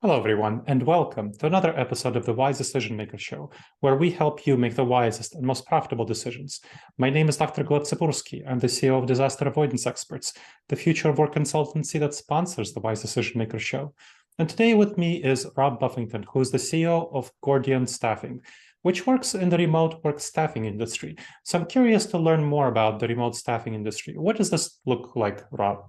Hello, everyone, and welcome to another episode of the Wise Decision Maker Show, where we help you make the wisest and most profitable decisions. My name is Dr. Gleb Tsipursky. I'm the CEO of Disaster Avoidance Experts, the future of work consultancy that sponsors the Wise Decision Maker Show. And today with me is Rob Buffington, who is the CEO of Gordian Staffing, which works in the remote work staffing industry. So I'm curious to learn more about the remote staffing industry. What does this look like, Rob?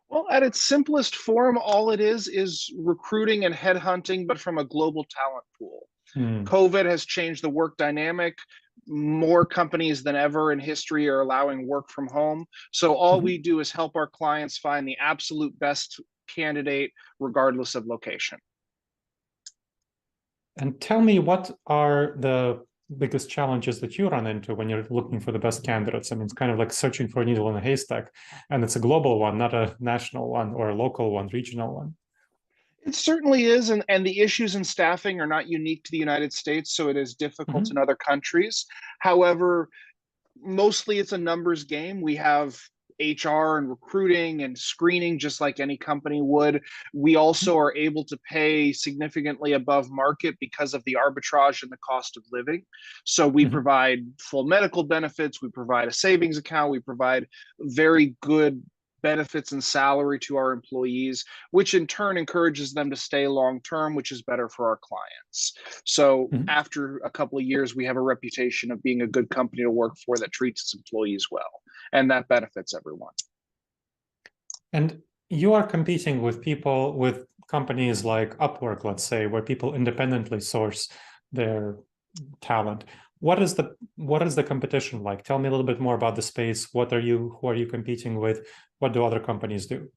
Well, at its simplest form, all it is recruiting and headhunting, but from a global talent pool. Hmm. COVID has changed the work dynamic. More companies than ever in history are allowing work from home. So all we do is help our clients find the absolute best candidate, regardless of location. And tell me, what are the biggest challenges that you run into when you're looking for the best candidates? I mean, it's kind of like searching for a needle in a haystack, and it's a global one, not a national one or a local one, regional one. It certainly is, and the issues in staffing are not unique to the United States, so it is difficult in Mhm. other countries. However, mostly it's a numbers game. We have HR and recruiting and screening just like any company would. We also are able to pay significantly above market because of the arbitrage and the cost of living. So we Mhm. provide full medical benefits, we provide a savings account, we provide very good benefits and salary to our employees, which in turn encourages them to stay long term, which is better for our clients. So Mhm. after a couple of years, we have a reputation of being a good company to work for that treats its employees well, and that benefits everyone. And you are competing with people, with companies like Upwork, let's say, where people independently source their talent. What is the competition like? Tell me a little bit more about the space. Who are you competing with? What do other companies do?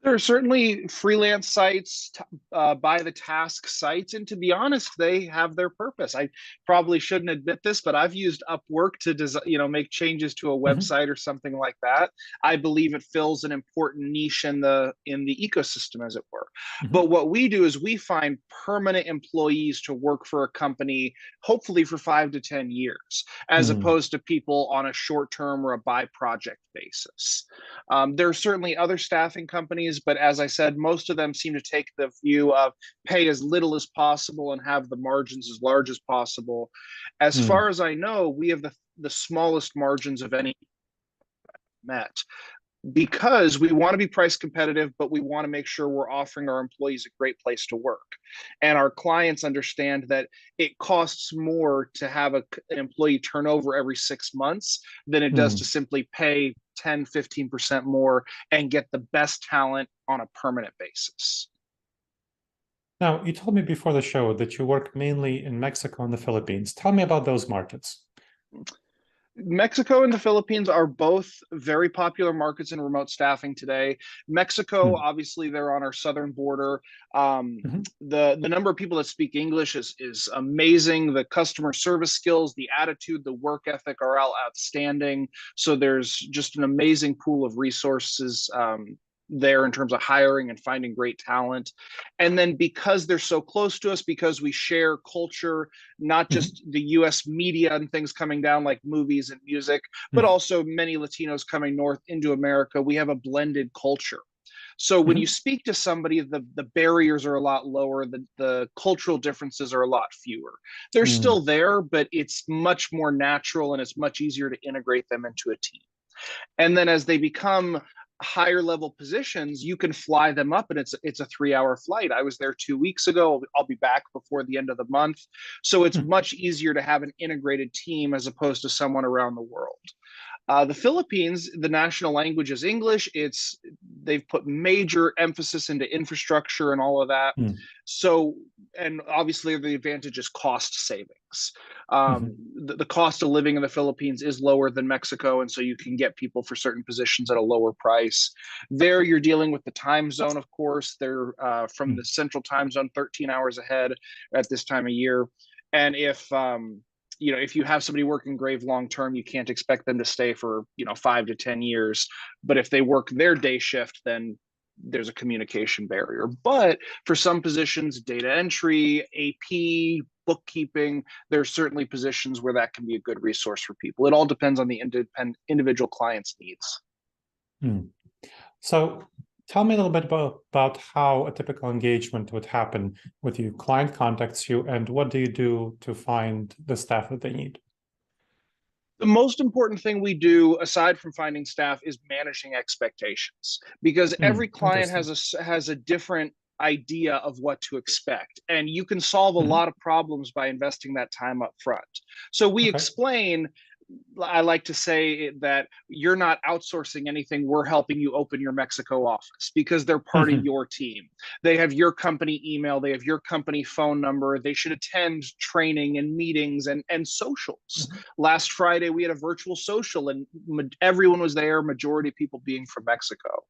There are certainly freelance sites, by the task sites, and to be honest, they have their purpose. I probably shouldn't admit this, but I've used Upwork to make changes to a Mhm. website or something like that. I believe it fills an important niche in the ecosystem, as it were. Mhm. But what we do is we find permanent employees to work for a company, hopefully for 5 to 10 years, as Mm. opposed to people on a short term or a by project basis. There are certainly other staffing companies, but as I said, most of them seem to take the view of pay as little as possible and have the margins as large as possible. As Mm. far as I know, we have the smallest margins of any met because we want to be price competitive, but we want to make sure we're offering our employees a great place to work. And our clients understand that it costs more to have an employee turnover every 6 months than it does to Mm. simply pay 10, 15% more and get the best talent on a permanent basis. Now, you told me before the show that you work mainly in Mexico and the Philippines. Tell me about those markets. Mexico and the Philippines are both very popular markets in remote staffing today. Mexico, Mm. obviously, they're on our southern border. Um, Mhm. the number of people that speak English is amazing. The customer service skills, the attitude, the work ethic are all outstanding. So there's just an amazing pool of resources there in terms of hiring and finding great talent. And then because they're so close to us, because we share culture, not Mhm. just the US media and things coming down like movies and music, but Mhm. also many Latinos coming north into America, we have a blended culture. So when you Mhm. speak to somebody, the barriers are a lot lower, the cultural differences are a lot fewer. They're Mm. still there, but it's much more natural and it's much easier to integrate them into a team. And then as they become higher level positions, you can fly them up, and it's a 3 hour flight. I was there 2 weeks ago. I'll be back before the end of the month. So it's Mm. much easier to have an integrated team as opposed to someone around the world. The Philippines, the national language is English. They've put major emphasis into infrastructure and all of that. Mm. So, and obviously the advantage is cost savings. Mhm. The cost of living in the Philippines is lower than Mexico, and so you can get people for certain positions at a lower price. There, you're dealing with the time zone, of course. They're from Mm. the central time zone, 13 hours ahead at this time of year. And if you have somebody working Grave long term, you can't expect them to stay for 5 to 10 years. But if they work their day shift, then there's a communication barrier. But for some positions, data entry, AP, bookkeeping, there's certainly positions where that can be a good resource for people. It all depends on the individual client's needs. Mm. So Tell me a little bit about how a typical engagement would happen with you. Client contacts you, and what do you do to find the staff that they need? The most important thing we do, aside from finding staff, is managing expectations, because every client Interesting. has a different idea of what to expect, and you can solve a lot of problems by investing that time up front. So we Okay. explain, I like to say that you're not outsourcing anything. We're helping you open your Mexico office because they're part of your team. They have your company email, they have your company phone number. They should attend training and meetings and socials. Last Friday, we had a virtual social and everyone was there, majority of people being from Mexico.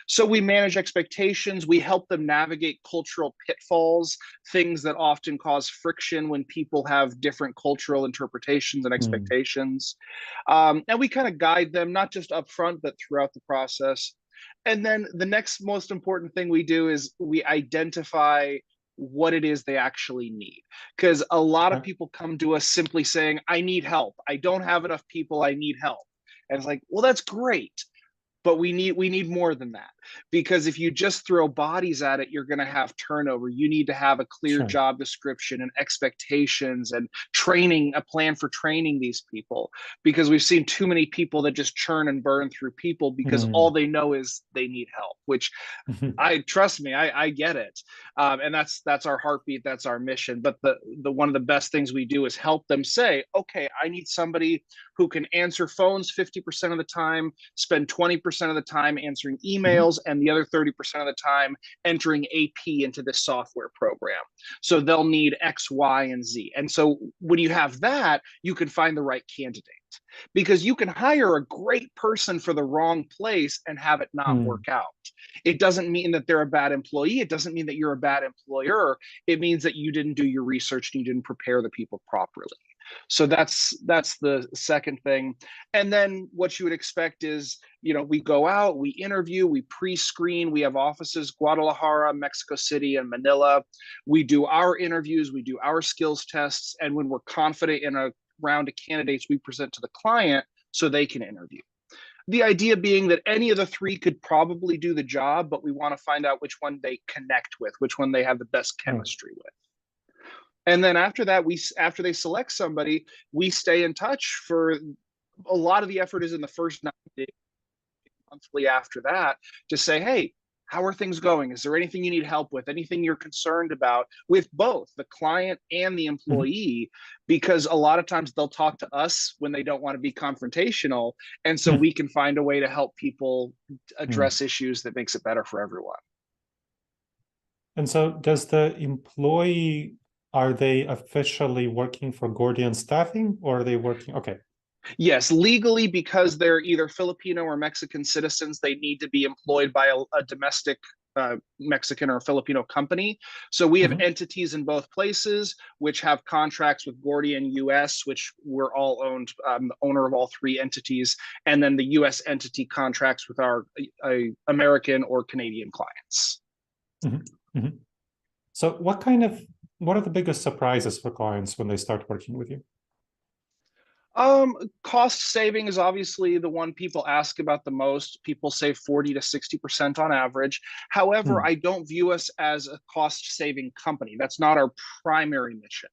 So we manage expectations. We help them navigate cultural pitfalls, things that often cause friction when people have different cultural interpretations and expectations. And we kind of guide them, not just upfront, but throughout the process. And then the next most important thing we do is we identify what it is they actually need. Because a lot of people come to us simply saying, I need help. I don't have enough people. I need help. And it's like, well, that's great, but we need more than that, because if you just throw bodies at it, you're going to have turnover. You need to have a clear job description and expectations and training, a plan for training these people, because we've seen too many people that just churn and burn through people because all they know is they need help, which trust me, I get it. And that's our heartbeat. That's our mission. But the one of the best things we do is help them say, okay, I need somebody who can answer phones 50% of the time, spend 20% of the time answering emails, and the other 30% of the time entering AP into this software program. So they'll need X, Y, and Z. And so when you have that, you can find the right candidate, because you can hire a great person for the wrong place and have it not work out. It doesn't mean that they're a bad employee. It doesn't mean that you're a bad employer. It means that you didn't do your research and you didn't prepare the people properly. So that's the second thing. And then what you would expect is, we go out, we interview, we pre-screen. We have offices, Guadalajara, Mexico City, and Manila. We do our interviews, we do our skills tests. And when we're confident in a round of candidates, we present to the client so they can interview. The idea being that any of the three could probably do the job, but we want to find out which one they connect with, which one they have the best chemistry with. And then after that, after they select somebody, we stay in touch for a lot of the effort is in the first 90 days, monthly after that, to say, hey, how are things going? Is there anything you need help with? Anything you're concerned about with both the client and the employee? Because a lot of times they'll talk to us when they don't want to be confrontational. And so we can find a way to help people address issues that makes it better for everyone. And so does the employee, are they officially working for Gordian Staffing, or are they working? Okay. Yes, legally, because they're either Filipino or Mexican citizens, they need to be employed by a domestic Mexican or Filipino company. So we have entities in both places, which have contracts with Gordian US, which we're all owned, the owner of all three entities. And then the US entity contracts with our American or Canadian clients. So what are the biggest surprises for clients when they start working with you? Cost saving is obviously the one people ask about the most. People save 40 to 60% on average. However, I don't view us as a cost saving company. That's not our primary mission.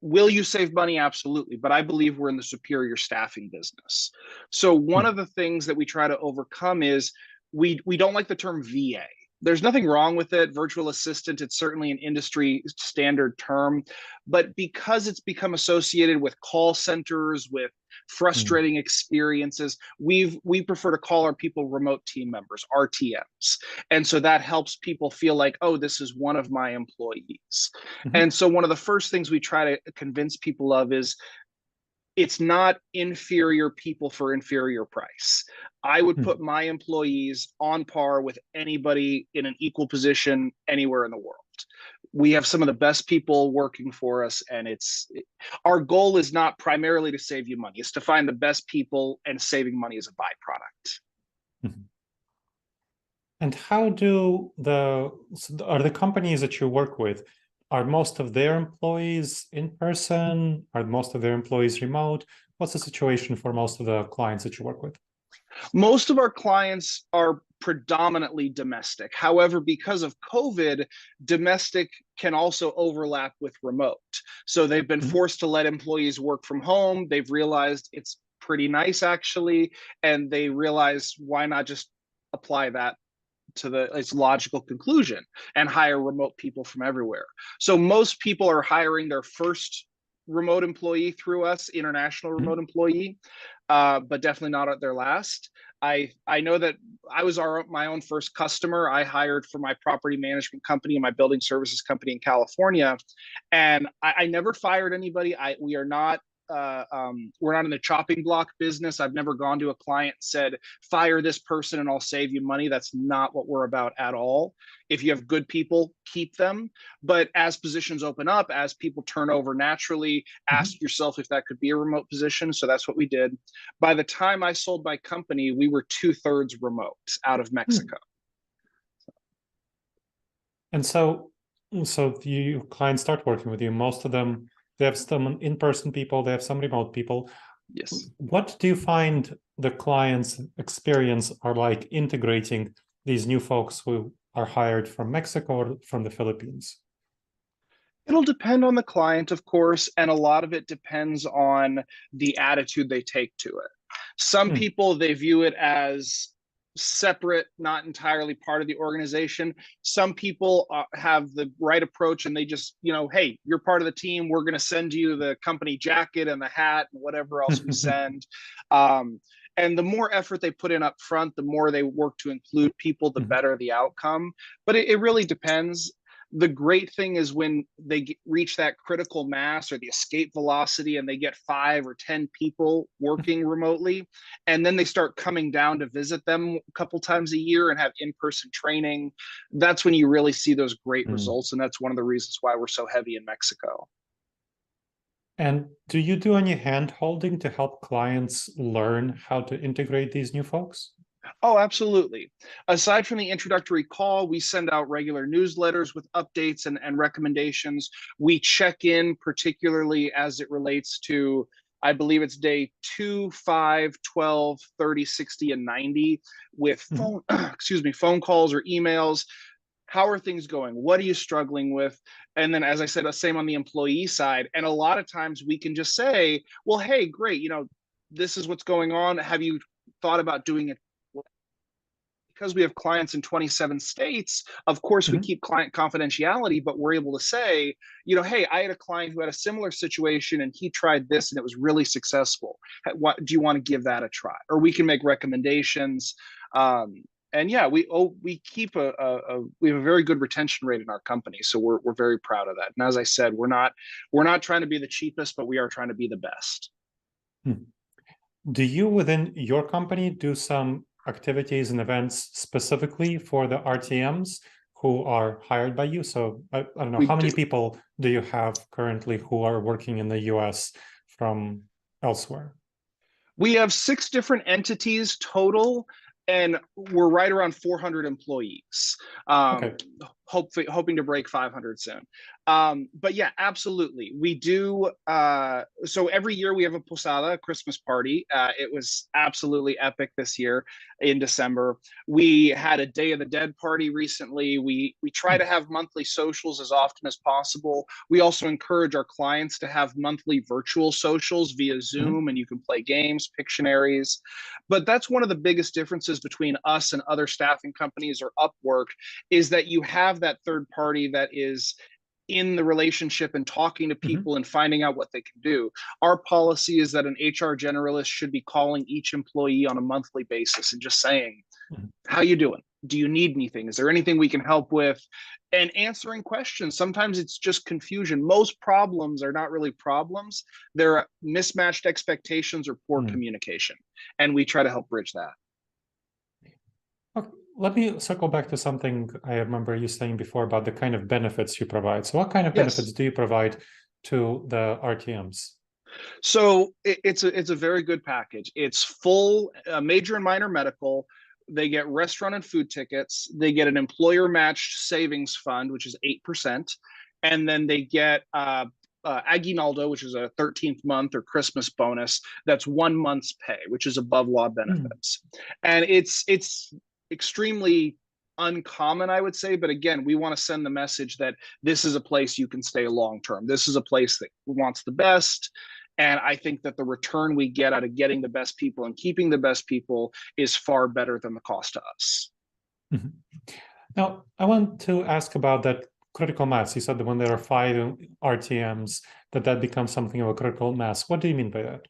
Will you save money? Absolutely. But I believe we're in the superior staffing business. So one of the things that we try to overcome is we don't like the term VA. There's nothing wrong with it. Virtual assistant, it's certainly an industry standard term, but because it's become associated with call centers, with frustrating experiences, we prefer to call our people remote team members, RTMs. And so that helps people feel like, oh, this is one of my employees. And so one of the first things we try to convince people of is, it's not inferior people for inferior price. I would put my employees on par with anybody in an equal position anywhere in the world. We have some of the best people working for us, and our goal is not primarily to save you money. It's to find the best people, and saving money is a byproduct. And how are the companies that you work with, are most of their employees in person? Are most of their employees remote? What's the situation for most of the clients that you work with? Most of our clients are predominantly domestic. However, because of COVID, domestic can also overlap with remote. So they've been forced to let employees work from home. They've realized it's pretty nice, actually, and they realize, why not just apply that to its logical conclusion and hire remote people from everywhere. So most people are hiring their first remote employee through us, international remote employee, but definitely not at their last. I know that I was my own first customer. I hired for my property management company and my building services company in California, and I never fired anybody. We are not we're not in the chopping block business. I've never gone to a client and said, fire this person and I'll save you money. That's not what we're about at all. If you have good people, keep them. But as positions open up, as people turn over naturally, ask yourself if that could be a remote position. So that's what we did. By the time I sold my company, we were 2/3 remote out of Mexico. And so the clients start working with you. Most of them, they have some in-person people, they have some remote people. Yes. What do you find the clients' experience are like integrating these new folks who are hired from Mexico or from the Philippines? It'll depend on the client, of course, and a lot of it depends on the attitude they take to it. Some people, they view it as separate, not entirely part of the organization. Some people have the right approach and they just, hey, you're part of the team. We're going to send you the company jacket and the hat and whatever else we send. And the more effort they put in up front, the more they work to include people, the better the outcome. But it really depends. The great thing is when they reach that critical mass or the escape velocity and they get 5 or 10 people working remotely, and then they start coming down to visit them a couple times a year and have in-person training, that's when you really see those great results. And that's one of the reasons why we're so heavy in Mexico. And do you do any hand-holding to help clients learn how to integrate these new folks? Oh, absolutely. Aside from the introductory call, we send out regular newsletters with updates and recommendations. We check in, particularly as it relates to, I believe it's day 2, 5, 12, 30, 60, and 90 with phone calls or emails. How are things going? What are you struggling with? And then, as I said, the same on the employee side. And a lot of times we can just say, well, hey, great, this is what's going on. Have you thought about doing it? Because we have clients in 27 states, of course, we keep client confidentiality, but we're able to say, hey, I had a client who had a similar situation and he tried this and it was really successful. What do you want to give that a try? Or we can make recommendations. And yeah, we keep we have a very good retention rate in our company, so we're very proud of that. And as I said, we're not trying to be the cheapest, but we are trying to be the best. Do you, within your company, do some activities and events specifically for the RTMs who are hired by you? So I don't know, how many people do you have currently who are working in the US from elsewhere? We have 6 different entities total, and we're right around 400 employees. Hoping to break 500 soon. But yeah, absolutely. We do. So every year we have a posada, a Christmas party. It was absolutely epic this year in December. We had a Day of the Dead party recently. We try to have monthly socials as often as possible. We also encourage our clients to have monthly virtual socials via Zoom, and you can play games, Pictionaries. But that's one of the biggest differences between us and other staffing companies or Upwork, is that you have that third party that is in the relationship and talking to people and finding out what they can do. Our policy is that an HR generalist should be calling each employee on a monthly basis and just saying, how you doing? Do you need anything? Is there anything we can help with? And answering questions. Sometimes it's just confusion. Most problems are not really problems. They're mismatched expectations or poor communication. And we try to help bridge that. Okay. Let me circle back to something I remember you saying before about the kind of benefits you provide. So what kind of benefits do you provide to the RTMs? So it's a very good package. It's full major and minor medical. They get restaurant and food tickets. They get an employer matched savings fund, which is 8%. And then they get aguinaldo, which is a 13th month or Christmas bonus. That's 1 month's pay, which is above law benefits. And it's extremely uncommon, I would say. But again, we want to send the message that this is a place you can stay long term. This is a place that wants the best. And I think that the return we get out of getting the best people and keeping the best people is far better than the cost to us. Mm-hmm. Now, I want to ask about that critical mass. You said that when there are 5 RTMs, that becomes something of a critical mass. What do you mean by that?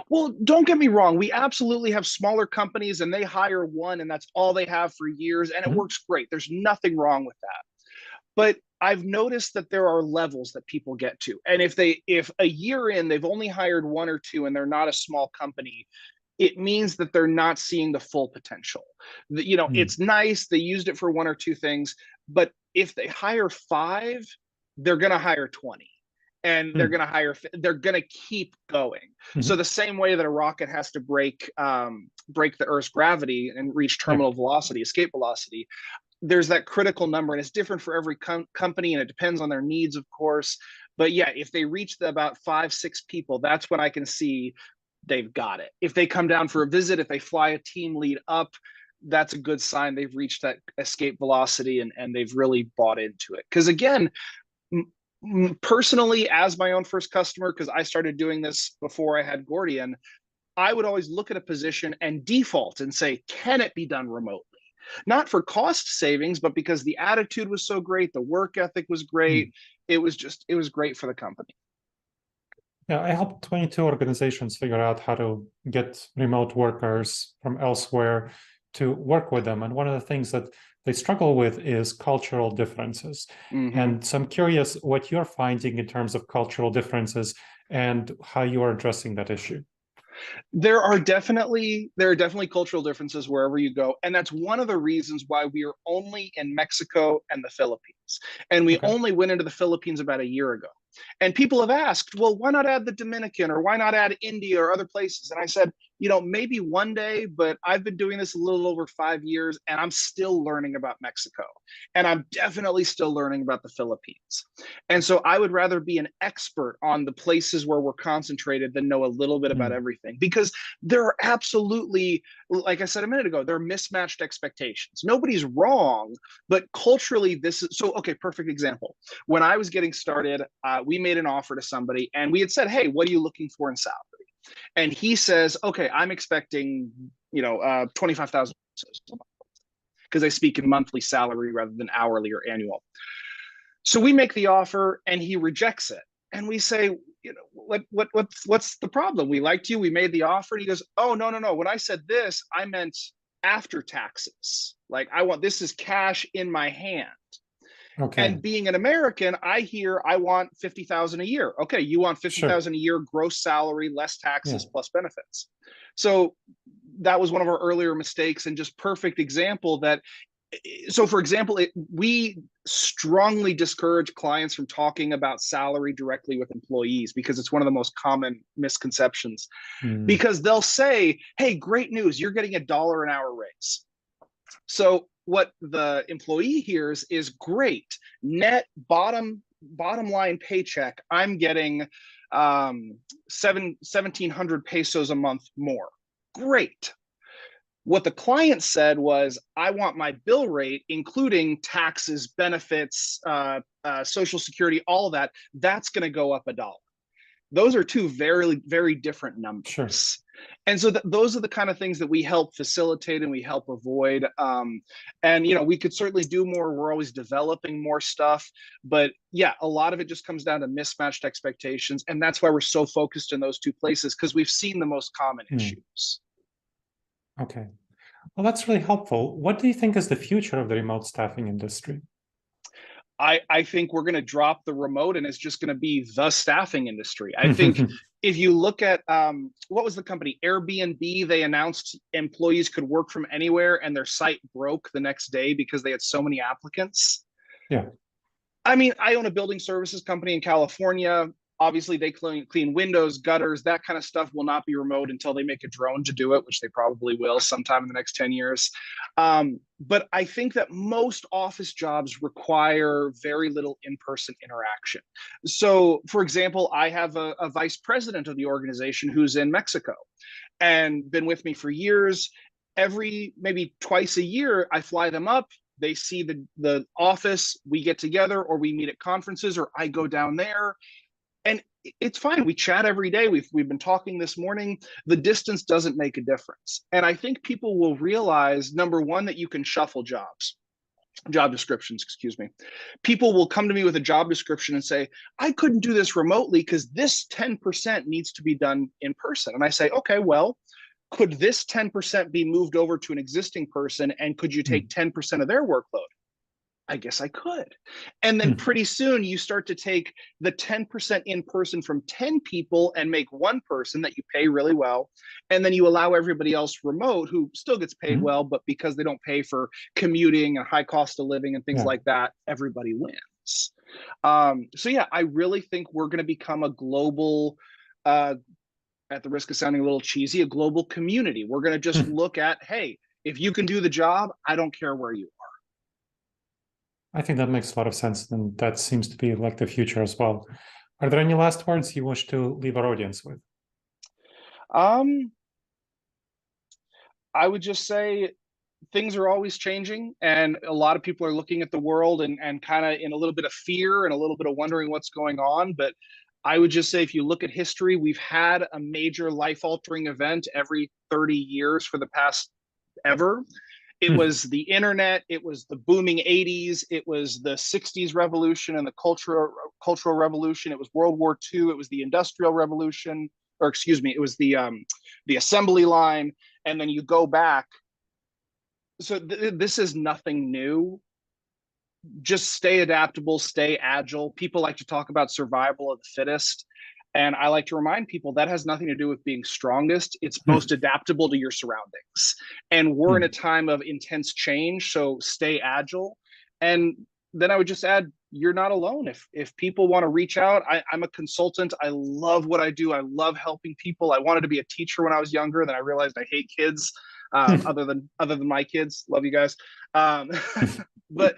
Well, don't get me wrong. We absolutely have smaller companies and they hire one and that's all they have for years. And it works great. There's nothing wrong with that. But I've noticed that there are levels that people get to. And if a year in, they've only hired 1 or 2 and they're not a small company, it means that they're not seeing the full potential. It's nice. They used it for 1 or 2 things, but if they hire 5, they're going to hire 20. And they're going to keep going. So the same way that a rocket has to break the Earth's gravity and reach terminal velocity, escape velocity, there's that critical number, and it's different for every company, and it depends on their needs, of course. But yeah, if they reach about 5-6 people, that's when I can see they've got it. If they come down for a visit, if they fly a team lead up, that's a good sign they've reached that escape velocity and they've really bought into it. Because again, personally, as my own first customer, because I started doing this before I had Gordian, I would always look at a position and default and say, can it be done remotely? Not for cost savings, but because the attitude was so great, the work ethic was great. It was great for the company. Yeah, I helped 22 organizations figure out how to get remote workers from elsewhere to work with them. And one of the things that they struggle with is cultural differences. And so I'm curious what you're finding in terms of cultural differences and how you are addressing that issue. There are definitely cultural differences wherever you go. And that's one of the reasons why we are only in Mexico and the Philippines. And we only went into the Philippines about a year ago. And people have asked, well, why not add the Dominican or why not add India or other places? And I said, maybe one day, but I've been doing this a little over 5 years and I'm still learning about Mexico. And I'm definitely still learning about the Philippines. And so I would rather be an expert on the places where we're concentrated than know a little bit about everything, because there are absolutely, like I said a minute ago, there are mismatched expectations. Nobody's wrong, but culturally this is so, okay, perfect example. When I was getting started, we made an offer to somebody and we had said, hey, what are you looking for in salary? And he says, okay, I'm expecting, 25,000 because I speak in monthly salary rather than hourly or annual. So we make the offer and he rejects it. And we say, what's the problem? We liked you. We made the offer. And he goes, oh, no. When I said this, I meant after taxes. Like this is cash in my hand. Okay. And being an American, I hear I want 50,000 a year. Okay, you want 50,000 a year gross salary, less taxes, plus benefits. So that was one of our earlier mistakes, and just perfect example that. So, for example, we strongly discourage clients from talking about salary directly with employees because it's one of the most common misconceptions. Because they'll say, "Hey, great news! You're getting $1 an hour raise." So what the employee hears is great net bottom line paycheck. I'm getting 1,700 pesos a month more. Great. What the client said was, I want my bill rate, including taxes, benefits, Social Security, all of that. That's going to go up $1. Those are 2 very, very different numbers. Sure. And so those are the kind of things that we help facilitate and we help avoid. And, we could certainly do more. We're always developing more stuff. But yeah, a lot of it just comes down to mismatched expectations. And that's why we're so focused in those 2 places, because we've seen the most common issues. Okay. Well, that's really helpful. What do you think is the future of the remote staffing industry? I think we're going to drop the remote and it's just going to be the staffing industry. I think if you look at what was the company, Airbnb, they announced employees could work from anywhere and their site broke the next day because they had so many applicants. Yeah. I mean, I own a building services company in California. Obviously, they clean windows, gutters, that kind of stuff will not be remote until they make a drone to do it, which they probably will sometime in the next 10 years. But I think that most office jobs require very little in-person interaction. So, for example, I have a vice president of the organization who's in Mexico and been with me for years. maybe twice a year, I fly them up. They see the office, we get together, or we meet at conferences, or I go down there. And it's fine. We chat every day. We've been talking this morning. The distance doesn't make a difference. And I think people will realize, number one, that you can shuffle job descriptions, excuse me. People will come to me with a job description and say, I couldn't do this remotely because this 10% needs to be done in person. And I say, okay, well, could this 10% be moved over to an existing person, and could you take 10% of their workload? I guess I could. And then pretty soon you start to take the 10% in person from 10 people and make one person that you pay really well. And then you allow everybody else remote who still gets paid well, but because they don't pay for commuting and high cost of living and things like that, everybody wins. So yeah, I really think we're going to become a global, at the risk of sounding a little cheesy, a global community. We're going to just look at, hey, if you can do the job, I don't care where you are. I think that makes a lot of sense, and that seems to be like the future as well. Are there any last words you wish to leave our audience with? I would just say things are always changing, and a lot of people are looking at the world and kind of in a little bit of fear and a little bit of wondering what's going on. But I would just say, if you look at history, we've had a major life-altering event every 30 years for the past ever. It was the internet, it was the booming 80s, it was the 60s revolution and the cultural revolution, it was World War II, it was the Industrial Revolution, or excuse me, it was the assembly line, and then you go back. So this is nothing new. Just stay adaptable, stay agile. People like to talk about survival of the fittest. And I like to remind people that has nothing to do with being strongest. It's most adaptable to your surroundings. And we're in a time of intense change, so stay agile. And then I would just add, you're not alone. If people want to reach out, I'm a consultant. I love what I do. I love helping people. I wanted to be a teacher when I was younger. Then I realized I hate kids, other than my kids. Love you guys. But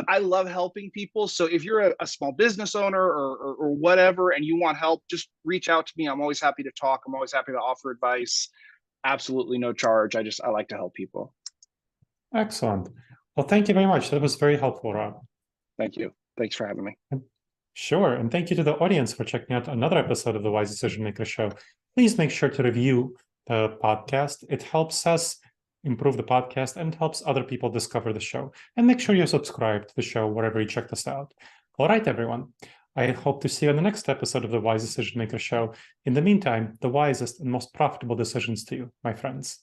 I love helping people. So if you're a small business owner or whatever, and you want help, just reach out to me. I'm always happy to talk. I'm always happy to offer advice. Absolutely no charge. I like to help people. Excellent. Well, thank you very much. That was very helpful, Rob. Thank you. Thanks for having me. Sure. And thank you to the audience for checking out another episode of the Wise Decision Maker Show. Please make sure to review the podcast. It helps us improve the podcast and helps other people discover the show. And make sure you subscribe to the show wherever you check this out. All right, everyone. I hope to see you on the next episode of the Wise Decision Maker Show. In the meantime, the wisest and most profitable decisions to you, my friends.